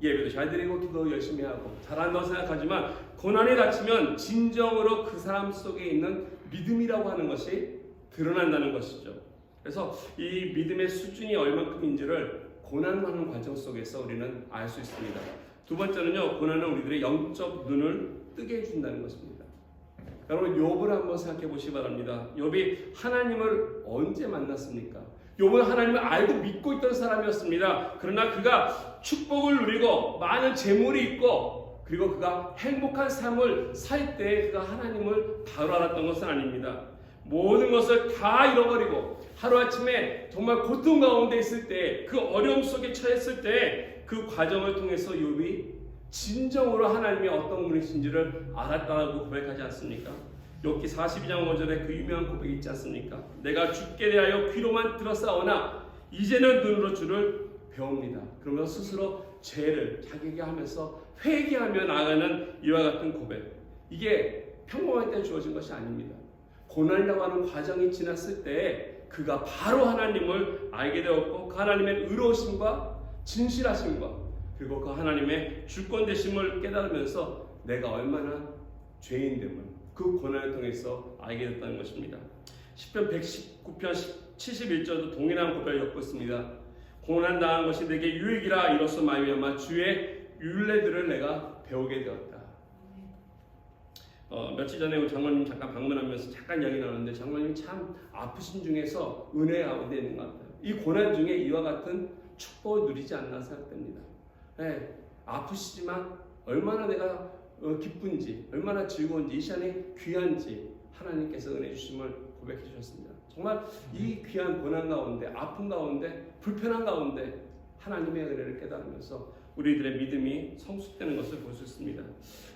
예배도 잘 드리고 기도 열심히 하고 잘한다고 생각하지만 고난이 닥치면 진정으로 그 사람 속에 있는 믿음이라고 하는 것이 드러난다는 것이죠. 그래서 이 믿음의 수준이 얼만큼인지를 고난하는 과정 속에서 우리는 알 수 있습니다. 두 번째는요, 고난은 우리들의 영적 눈을 뜨게 해준다는 것입니다. 여러분, 욥을 한번 생각해 보시기 바랍니다. 욥이 하나님을 언제 만났습니까? 욥은 하나님을 알고 믿고 있던 사람이었습니다. 그러나 그가 축복을 누리고 많은 재물이 있고 그리고 그가 행복한 삶을 살 때 그가 하나님을 바로 알았던 것은 아닙니다. 모든 것을 다 잃어버리고 하루아침에 정말 고통 가운데 있을 때, 그 어려움 속에 처했을 때 그 과정을 통해서 욥이 진정으로 하나님이 어떤 분이신지를 알았다고 고백하지 않습니까? 욥기 42장 5절에 그 유명한 고백이 있지 않습니까? 내가 주께 대하여 귀로만 들었사오나 이제는 눈으로 주를 배웁니다. 그러면서 스스로 죄를 자기에게 하면서 회개하며 나아가는 이와 같은 고백. 이게 평범할 때 주어진 것이 아닙니다. 고난이라고 하는 과정이 지났을 때 그가 바로 하나님을 알게 되었고 그 하나님의 의로우심과 진실하심과 그리고 그 하나님의 주권되심을 깨달으면서 내가 얼마나 죄인됨을 그 고난을 통해서 알게 됐다는 것입니다. 시편 119편 71절도 동일한 고백을 엮고 있습니다. 고난 당한 것이 내게 유익이라 이로써 말미암아 주의 율례들을 내가 배우게 되었다. 며칠 전에 우리 장로님 잠깐 방문하면서 잠깐 이야기 나눴는데 장로님이 참 아프신 중에서 은혜 가운데 있는 것 같아요. 이 고난 중에 이와 같은 축복을 누리지 않나 생각됩니다. 네, 아프시지만 얼마나 내가 기쁜지, 얼마나 즐거운지, 이 시간이 귀한지 하나님께서 은혜 주심을 고백해 주셨습니다. 정말 이 귀한 고난 가운데, 아픔 가운데, 불편한 가운데 하나님의 은혜를 깨달으면서 우리들의 믿음이 성숙되는 것을 볼 수 있습니다.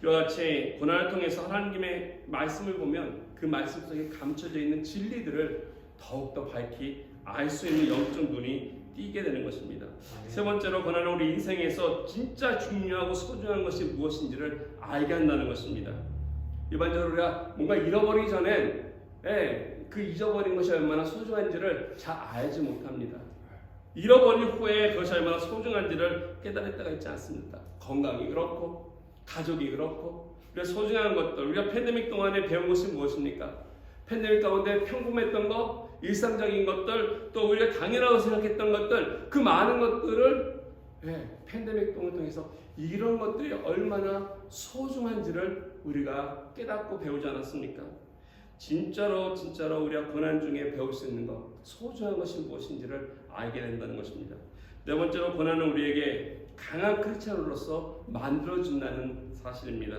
이와 같이 고난을 통해서 하나님의 말씀을 보면 그 말씀 속에 감춰져 있는 진리들을 더욱더 밝히 알 수 있는 영적 눈이 띄게 되는 것입니다. 세 번째로 고난은 우리 인생에서 진짜 중요하고 소중한 것이 무엇인지를 알게 한다는 것입니다. 일반적으로 우리가 뭔가 잃어버리기 전에 그 잊어버린 것이 얼마나 소중한지를 잘 알지 못합니다. 잃어버린 후에 그것이 얼마나 소중한지를 깨달을 때가 있지 않습니까? 건강이 그렇고 가족이 그렇고 우리가 소중한 것들, 우리가 팬데믹 동안에 배운 것이 무엇입니까? 팬데믹 가운데 평범했던 것, 일상적인 것들, 또 우리가 당연하다고 생각했던 것들, 그 많은 것들을 팬데믹 동을 통해서 이런 것들이 얼마나 소중한지를 우리가 깨닫고 배우지 않았습니까? 진짜로 우리가 고난 중에 배울 수 있는 것, 소중한 것이 무엇인지를 알게 된다는 것입니다. 네 번째로 고난은 우리에게 강한 크리스찬으로서 만들어준다는 사실입니다.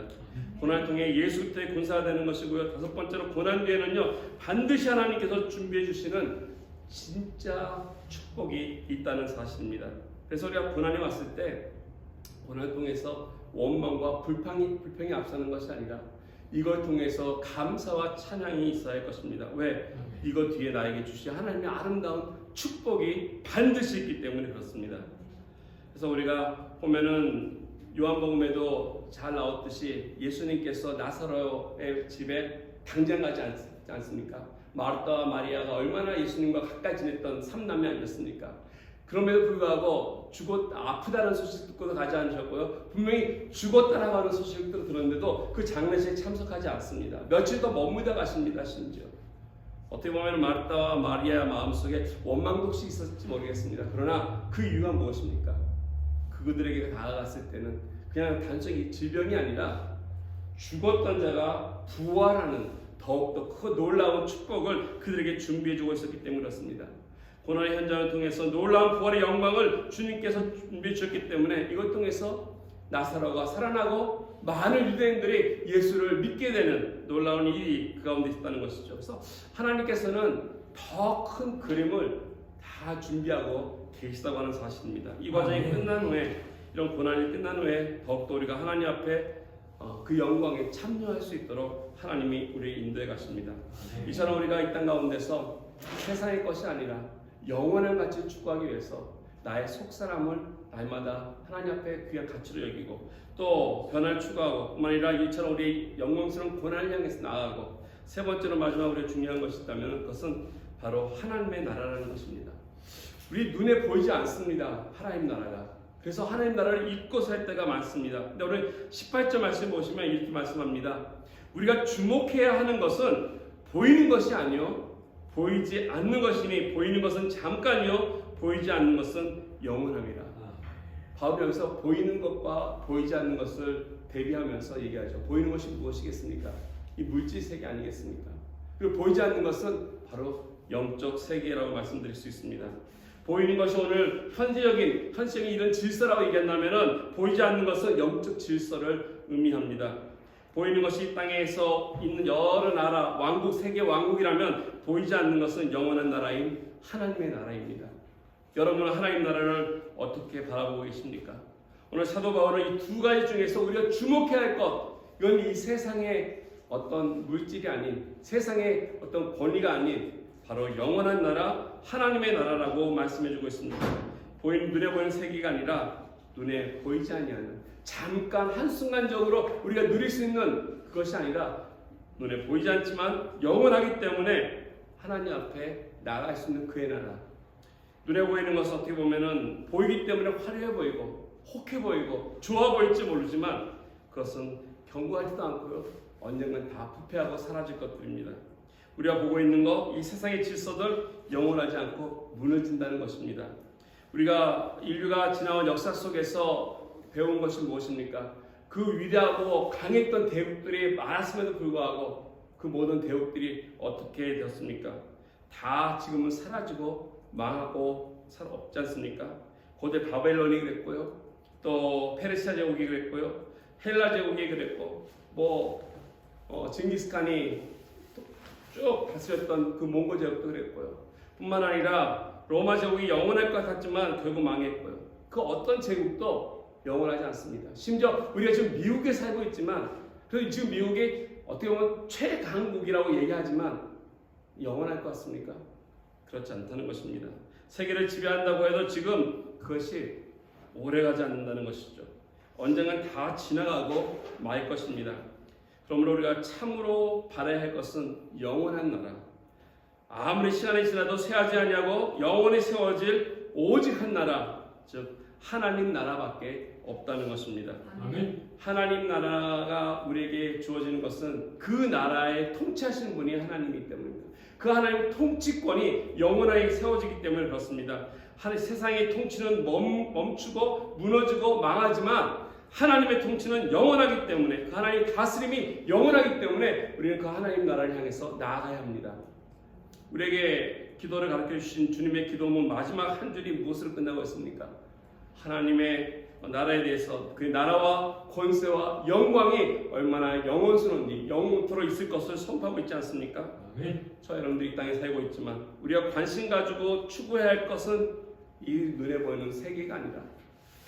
고난을 통해 예수 그리스도의 군사가 되는 것이고요. 다섯 번째로 고난 뒤에는요 반드시 하나님께서 준비해 주시는 진짜 축복이 있다는 사실입니다. 그래서 우리가 고난이 왔을 때 고난을 통해서 원망과 불평이 앞서는 것이 아니라 이걸 통해서 감사와 찬양이 있어야 할 것입니다. 왜? 이거 뒤에 나에게 주신 하나님의 아름다운 축복이 반드시 있기 때문에 그렇습니다. 그래서 우리가 보면은 요한복음에도 잘 나왔듯이 예수님께서 나사로의 집에 당장 가지 않습니까? 마르다와 마리아가 얼마나 예수님과 가까이 지냈던 삼남매 아니었습니까? 그럼에도 불구하고 아프다는 소식 듣고도 가지 않으셨고요. 분명히 죽었다라고 하는 소식도 들었는데도 그 장례식에 참석하지 않습니다. 며칠 더 머무다 가십니다. 심지어. 어떻게 보면 마르다와 마리아 마음속에 원망도 혹시 있었을지 모르겠습니다. 그러나 그 이유가 무엇입니까? 그들에게 다가갔을 때는 그냥 단순히 질병이 아니라 죽었던 자가 부활하는 더욱더 크고 놀라운 축복을 그들에게 준비해주고 있었기 때문에 그렇습니다. 고난의 현장을 통해서 놀라운 부활의 영광을 주님께서 준비해 주셨기 때문에 이걸 통해서 나사로가 살아나고 많은 유대인들이 예수를 믿게 되는 놀라운 일이 그 가운데 있었다는 것이죠. 그래서 하나님께서는 더 큰 그림을 다 준비하고 계시다고 하는 사실입니다. 이 과정이 끝난 후에, 이런 고난이 끝난 후에 더욱더 우리가 하나님 앞에 그 영광에 참여할 수 있도록 하나님이 우리를 인도해 가십니다. 이처럼 우리가 이 땅 가운데서 세상의 것이 아니라 영원한 가치를 추구하기 위해서 나의 속사람을 날마다 하나님 앞에 귀한 가치로 여기고 또 변화를 추구하고 뿐만 아니라 이처럼 우리 영광스러운 고난을 향해서 나아가고 세 번째로 마지막으로 우리가 중요한 것이 있다면 그것은 바로 하나님의 나라라는 것입니다. 우리 눈에 보이지 않습니다. 하나님 나라가. 그래서 하나님 나라를 잊고 살 때가 많습니다. 근데 오늘 18절 말씀 보시면 이렇게 말씀합니다. 우리가 주목해야 하는 것은 보이는 것이 아니요 보이지 않는 것이니 보이는 것은 잠깐이요 보이지 않는 것은 영원함이라. 바울이 여기서 보이는 것과 보이지 않는 것을 대비하면서 얘기하죠. 보이는 것이 무엇이겠습니까? 이 물질 세계 아니겠습니까? 그리고 보이지 않는 것은 바로 영적 세계라고 말씀드릴 수 있습니다. 보이는 것이 오늘 현세적인 이런 질서라고 얘기한다면은 보이지 않는 것은 영적 질서를 의미합니다. 보이는 것이 이 땅에서 있는 여러 나라, 왕국, 세계 왕국이라면 보이지 않는 것은 영원한 나라인 하나님의 나라입니다. 여러분은 하나님 나라를 어떻게 바라보고 계십니까? 오늘 사도 바울은 이 두 가지 중에서 우리가 주목해야 할 것, 이건 이 세상의 어떤 물질이 아닌, 세상의 어떤 권위가 아닌 바로 영원한 나라, 하나님의 나라라고 말씀해주고 있습니다. 눈에 보이는 세계가 아니라 눈에 보이지 아니하는, 잠깐 한순간적으로 우리가 누릴 수 있는 그것이 아니라 눈에 보이지 않지만 영원하기 때문에 하나님 앞에 나갈 수 있는 그의 나라. 눈에 보이는 것은 어떻게 보면은 보이기 때문에 화려해 보이고 혹해 보이고 좋아 보일지 모르지만 그것은 견고하지도 않고요, 언젠간 다 부패하고 사라질 것들입니다. 우리가 보고 있는 것, 이 세상의 질서들 영원하지 않고 무너진다는 것입니다. 우리가 인류가 지나온 역사 속에서 배운 것이 무엇입니까? 그 위대하고 강했던 대국들이 많았음에도 불구하고 그 모든 대국들이 어떻게 되었습니까? 다 지금은 사라지고 망하고 없지 않습니까? 고대 바벨론이 그랬고요, 또 페르시아 제국이 그랬고요, 헬라 제국이 그랬고, 징기스칸이 쭉 다스렸던 그 몽골 제국도 그랬고요. 뿐만 아니라 로마 제국이 영원할 것 같았지만 결국 망했고요. 그 어떤 제국도 영원하지 않습니다. 심지어 우리가 지금 미국에 살고 있지만, 그래서 지금 미국이 어떻게 보면 최강국이라고 얘기하지만 영원할 것 같습니까? 그렇지 않다는 것입니다. 세계를 지배한다고 해도 지금 그것이 오래가지 않는다는 것이죠. 언젠간 다 지나가고 말 것입니다. 그러므로 우리가 참으로 바라야 할 것은 영원한 나라, 아무리 시간이 지나도 쇠하지 아니하고 영원히 세워질 오직 한 나라, 즉 하나님 나라밖에 없다는 것입니다. 아멘. 하나님 나라가 우리에게 주어지는 것은 그 나라에 통치하시는 분이 하나님이기 때문입니다. 그 하나님 통치권이 영원하게 세워지기 때문에 그렇습니다. 세상의 통치는 멈추고 무너지고 망하지만 하나님의 통치는 영원하기 때문에, 그 하나님의 다스림이 영원하기 때문에 우리는 그 하나님 나라를 향해서 나아가야 합니다. 우리에게 기도를 가르쳐 주신 주님의 기도문 마지막 한 줄이 무엇으로 끝나고 있습니까? 하나님의 나라에 대해서 그 나라와 권세와 영광이 얼마나 영원스러운지 영원토록 있을 것을 선포하고 있지 않습니까? 아멘. 저 여러분들이 이 땅에 살고 있지만 우리가 관심 가지고 추구해야 할 것은 이 눈에 보이는 세계가 아니라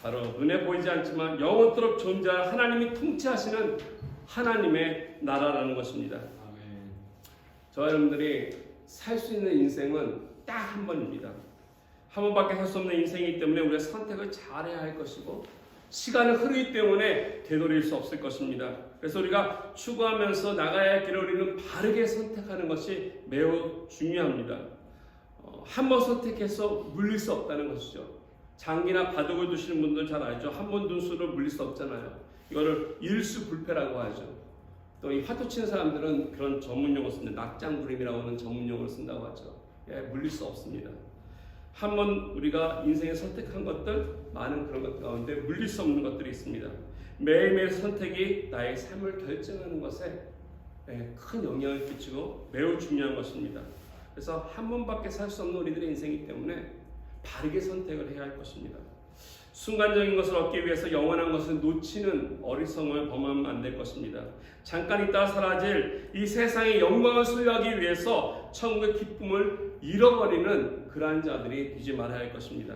바로 눈에 보이지 않지만 영원토록 존재할 하나님이 통치하시는 하나님의 나라라는 것입니다. 아멘. 저 여러분들이 살 수 있는 인생은 딱 한 번입니다. 한 번밖에 살 수 없는 인생이기 때문에 우리가 선택을 잘해야 할 것이고, 시간은 흐르기 때문에 되돌릴 수 없을 것입니다. 그래서 우리가 추구하면서 나가야 할 길을 우리는 바르게 선택하는 것이 매우 중요합니다. 한 번 선택해서 물릴 수 없다는 것이죠. 장기나 바둑을 두시는 분들 잘 알죠. 한 번 둔 수를 물릴 수 없잖아요. 이거를 일수불패라고 하죠. 또 이 화투 치는 사람들은 그런 전문 용어 씁니다. 낙장불임이라고 하는 전문 용어를 쓴다고 하죠. 물릴 수 없습니다. 한 번 우리가 인생에 선택한 것들, 많은 그런 것 가운데 물릴 수 없는 것들이 있습니다. 매일매일 선택이 나의 삶을 결정하는 것에 큰 영향을 끼치고 매우 중요한 것입니다. 그래서 한 번밖에 살 수 없는 우리들의 인생이기 때문에 바르게 선택을 해야 할 것입니다. 순간적인 것을 얻기 위해서 영원한 것을 놓치는 어리석음을 범하면 안 될 것입니다. 잠깐 있다가 사라질 이 세상의 영광을 소유하기 위해서 천국의 기쁨을 잃어버리는 그러한 자들이 되지 말아야 할 것입니다.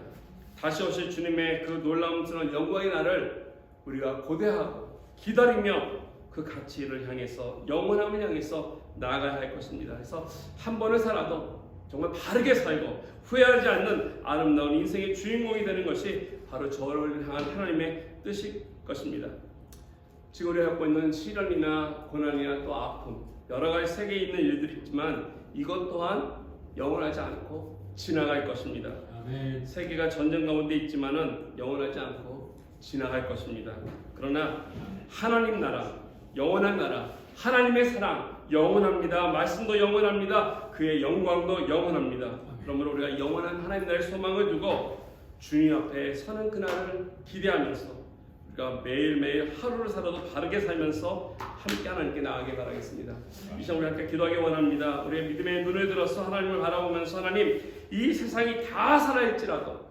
다시 오실 주님의 그 놀라움스러운 영광의 날을 우리가 고대하고 기다리며 그 가치를 향해서, 영원함을 향해서 나아가야 할 것입니다. 그래서 한 번을 살아도 정말 바르게 살고 후회하지 않는 아름다운 인생의 주인공이 되는 것이 바로 저를 향한 하나님의 뜻일 것입니다. 지금 우리가 갖고 있는 시련이나 고난이나 또 아픔, 여러 가지 세계에 있는 일들이 있지만 이것 또한 영원하지 않고 지나갈 것입니다. 아멘. 세계가 전쟁 가운데 있지만은 영원하지 않고 지나갈 것입니다. 그러나 하나님 나라, 영원한 나라, 하나님의 사랑 영원합니다. 말씀도 영원합니다. 그의 영광도 영원합니다. 그러므로 우리가 영원한 하나님 나라의 소망을 두고 주님 앞에 서는 그날을 기대하면서 우리가 매일매일 하루를 살아도 바르게 살면서 함께 하나님께 나아가게 바라겠습니다. 이 시간 우리 함께 기도하기 원합니다. 우리의 믿음의 눈을 들어서 하나님을 바라보면서, 하나님, 이 세상이 다 살아있지라도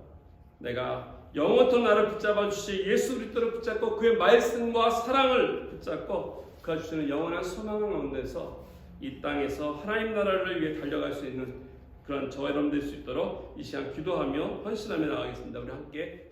내가 영원토록 나를 붙잡아 주시 예수 그리스도를 붙잡고 그의 말씀과 사랑을 붙잡고 그가 주시는 영원한 소망 가운데서 이 땅에서 하나님 나라를 위해 달려갈 수 있는 그런 저와 여러분 될 수 있도록 이 시간 기도하며 헌신하며 나가겠습니다. 우리 함께